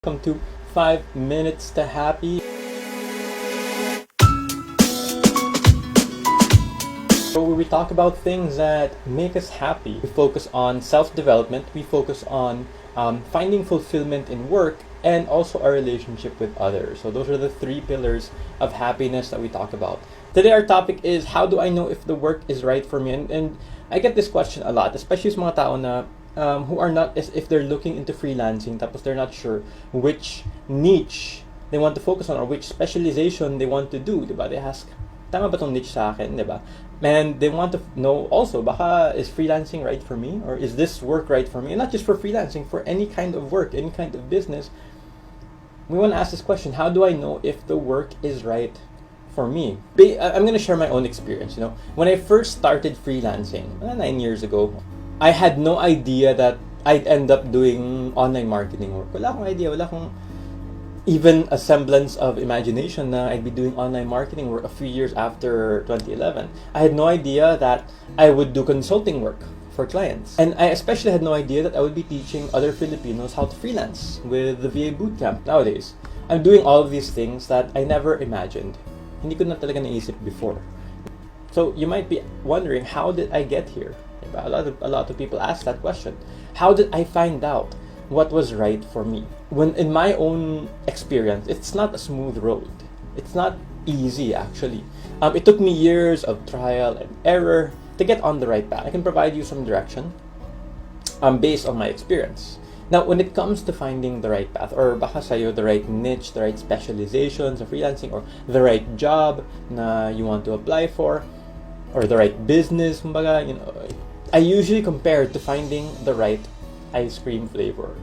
Welcome to 5 Minutes to Happy, where we talk about things that make us happy. We focus on self-development, we focus on finding fulfillment in work, and also our relationship with others. So those are the three pillars of happiness that we talk about. Today our topic is, how do I know if the work is right for me? And I get this question a lot, especially sa mga tao na who are not, if they're looking into freelancing, tapos they're not sure which niche they want to focus on or which specialization they want to do, diba? They ask, tama ba tong niche sa akin, diba? And they want to know also, baka is freelancing right for me? Or is this work right for me? And not just for freelancing, for any kind of work, any kind of business. We want to ask this question, how do I know if the work is right for me? I'm going to share my own experience. When I first started freelancing 9 years ago, I had no idea that I'd end up doing online marketing work. Wala akong idea, wala akong even a semblance of imagination na I'd be doing online marketing work a few years after 2011. I had no idea that I would do consulting work for clients. And I especially had no idea that I would be teaching other Filipinos how to freelance with the VA Bootcamp nowadays. I'm doing all of these things that I never imagined. Hindi ko na talaga naisip before. So you might be wondering, how did I get here? A lot of people ask that question. How did I find out what was right for me? When in my own experience, it's not a smooth road. It's not easy, actually. It took me years of trial and error to get on the right path. I can provide you some direction based on my experience. Now, when it comes to finding the right path, or baka sa'yo, the right niche, the right specialization sa freelancing, or the right job na you want to apply for, or the right business, kumbaga, I usually compare it to finding the right ice cream flavor.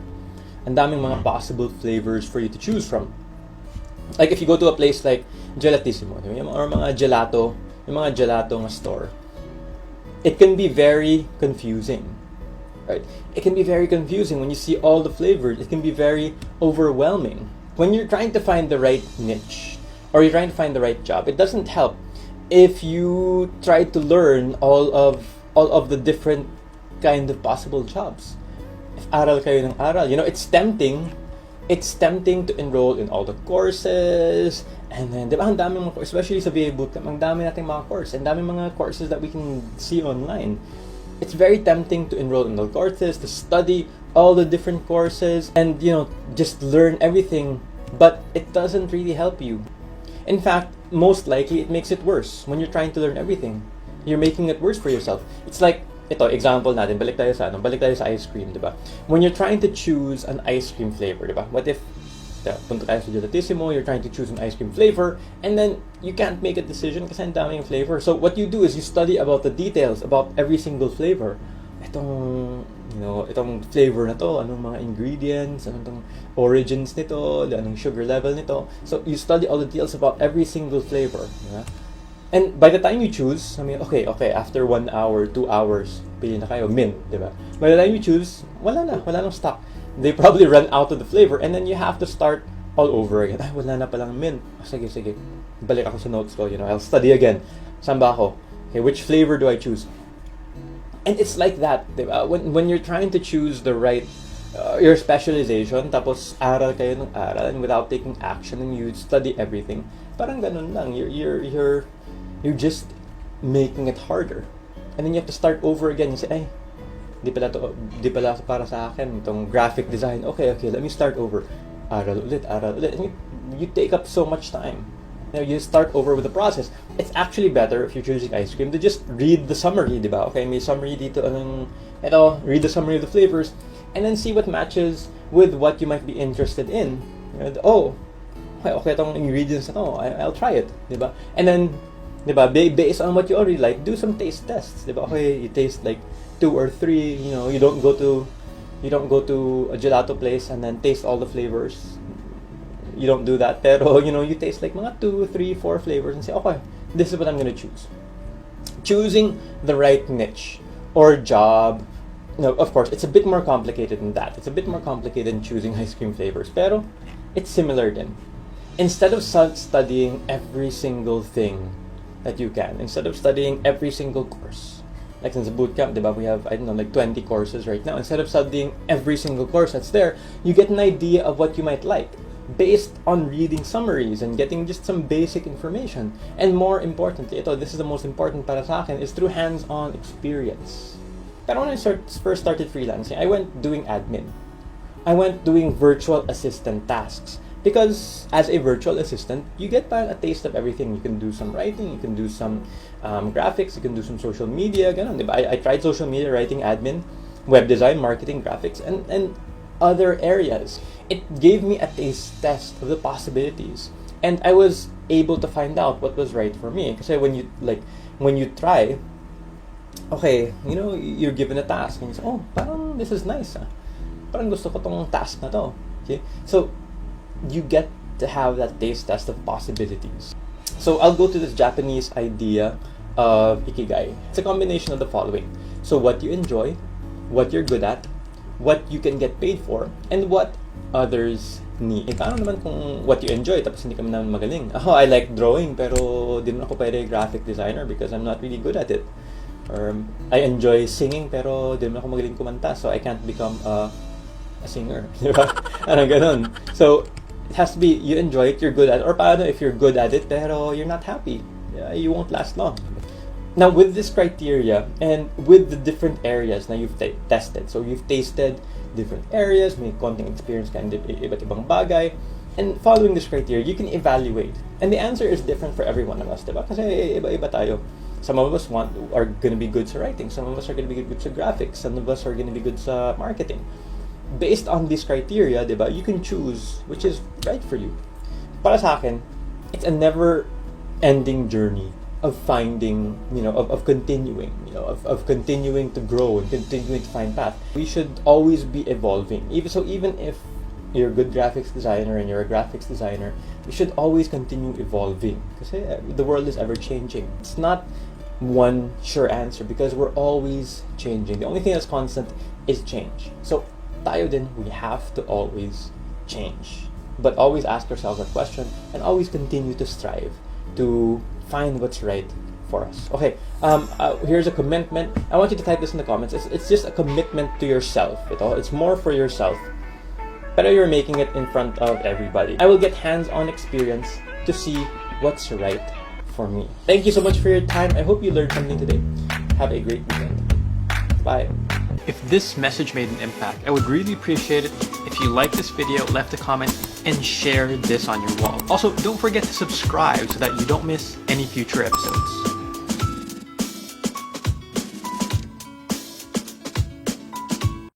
Ang daming mga possible flavors for you to choose from. Like if you go to a place like Gelatissimo, or mga gelato, yung mga gelato nga store, it can be very confusing. Right? It can be very confusing when you see all the flavors. It can be very overwhelming. When you're trying to find the right niche, or you're trying to find the right job, it doesn't help if you try to learn all of the different kind of possible jobs. If aral kayo ng aral, it's tempting to enroll in all the courses, and then, diba, ang daming mga, especially sa VA Bootcamp, ang dami nating mga courses, and dami mga courses that we can see online. It's very tempting to enroll in all courses, to study all the different courses, and, just learn everything, but it doesn't really help you. In fact, most likely, it makes it worse when you're trying to learn everything. You're making it worse for yourself. It's like, ito, example natin, balik tayo sa ice cream, diba? When you're trying to choose an ice cream flavor, diba? What if, punta tayo sa Gelatissimo, you're trying to choose an ice cream flavor, and then you can't make a decision kasi ang daming flavor. So what you do is you study about the details about every single flavor. Itong flavor na to, anong mga ingredients, anong origins nito, anong sugar level nito. So you study all the details about every single flavor. Diba? And by the time you choose, okay, after 1 hour, 2 hours, pili na kayo, mint, diba? By the time you choose, wala nang stock. They probably run out of the flavor, and then you have to start all over again. Ay, wala na palang mint. Sige. Balik ako sa notes ko, I'll study again. Saan ba ako? Okay, which flavor do I choose? And it's like that, diba? When you're trying to choose the right, your specialization, tapos aral kayo ng aral, and without taking action, and you study everything, parang ganun lang. You're just making it harder. And then you have to start over again. You say, ay, di pala para sa akin, itong graphic design. Okay, let me start over. Aral ulit. And you take up so much time. You start over with the process. It's actually better if you're choosing ice cream to just read the summary, di ba? Okay, may summary dito. Read the summary of the flavors, and then see what matches with what you might be interested in. Okay, itong ingredients na to, I'll try it, di ba? And then, diba, based on what you already like, do some taste tests, diba? Okay, you taste like 2 or 3, you don't go to a gelato place and then taste all the flavors. You don't do that, pero you taste like mga 2, 3, 4 flavors and say, okay, this is what I'm gonna choose. Choosing the right niche or job, of course, it's a bit more complicated than that. It's a bit more complicated than choosing ice cream flavors, pero it's similar din. Instead of studying every single thing that you can, instead of studying every single course, Like since the bootcamp, diba, we have, I don't know, like 20 courses right now. Instead of studying every single course that's there, you get an idea of what you might like based on reading summaries and getting just some basic information. And more importantly, this is the most important para sa akin, is through hands-on experience. Pero when I first started freelancing, I went doing admin. I went doing virtual assistant tasks. Because as a virtual assistant, you get a taste of everything. You can do some writing, you can do some graphics, you can do some social media. Ganun, diba? I tried social media, writing, admin, web design, marketing, graphics, and other areas. It gave me a taste test of the possibilities. And I was able to find out what was right for me. Because when you try, okay, you're given a task and you say, oh, parang this is nice. Parang gusto ko tong task na to. Okay? So, you get to have that taste test of possibilities. So I'll go to this Japanese idea of ikigai. It's a combination of the following. So what you enjoy, what you're good at, what you can get paid for, and what others need. Paano naman kung what you enjoy tapos hindi ka naman magaling? I like drawing pero di naman ako pwede graphic designer because I'm not really good at it. Or I enjoy singing pero di naman ako magaling kumanta, so I can't become a singer. Diba? Ano ganun. So it has to be you enjoy it, you're good at it. Or paano if you're good at it pero you're not happy? You won't last long. Now with this criteria and with the different areas na you've tested, so you've tasted different areas, may konting experience ka in iba't ibang bagay, and following this criteria, you can evaluate. And the answer is different for every one of us, diba? Kasi iba-iba tayo. Some of us are going to be good sa writing, some of us are going to be good sa graphics, some of us are going to be good sa marketing. Based on this criteria, diba, you can choose which is right for you. Para sa akin, it's a never-ending journey of finding, of continuing, of continuing to grow and continuing to find path. We should always be evolving. Even if you're a good graphics designer and you're a graphics designer, you should always continue evolving because the world is ever changing. It's not one sure answer because we're always changing. The only thing that's constant is change. So tayo din, we have to always change. But always ask ourselves a question and always continue to strive to find what's right for us. Okay, here's a commitment. I want you to type this in the comments. It's just a commitment to yourself. It's more for yourself. But you're making it in front of everybody. I will get hands-on experience to see what's right for me. Thank you so much for your time. I hope you learned something today. Have a great weekend. Bye. If this message made an impact, I would really appreciate it if you like this video, left a comment, and share this on your wall. Also, don't forget to subscribe so that you don't miss any future episodes.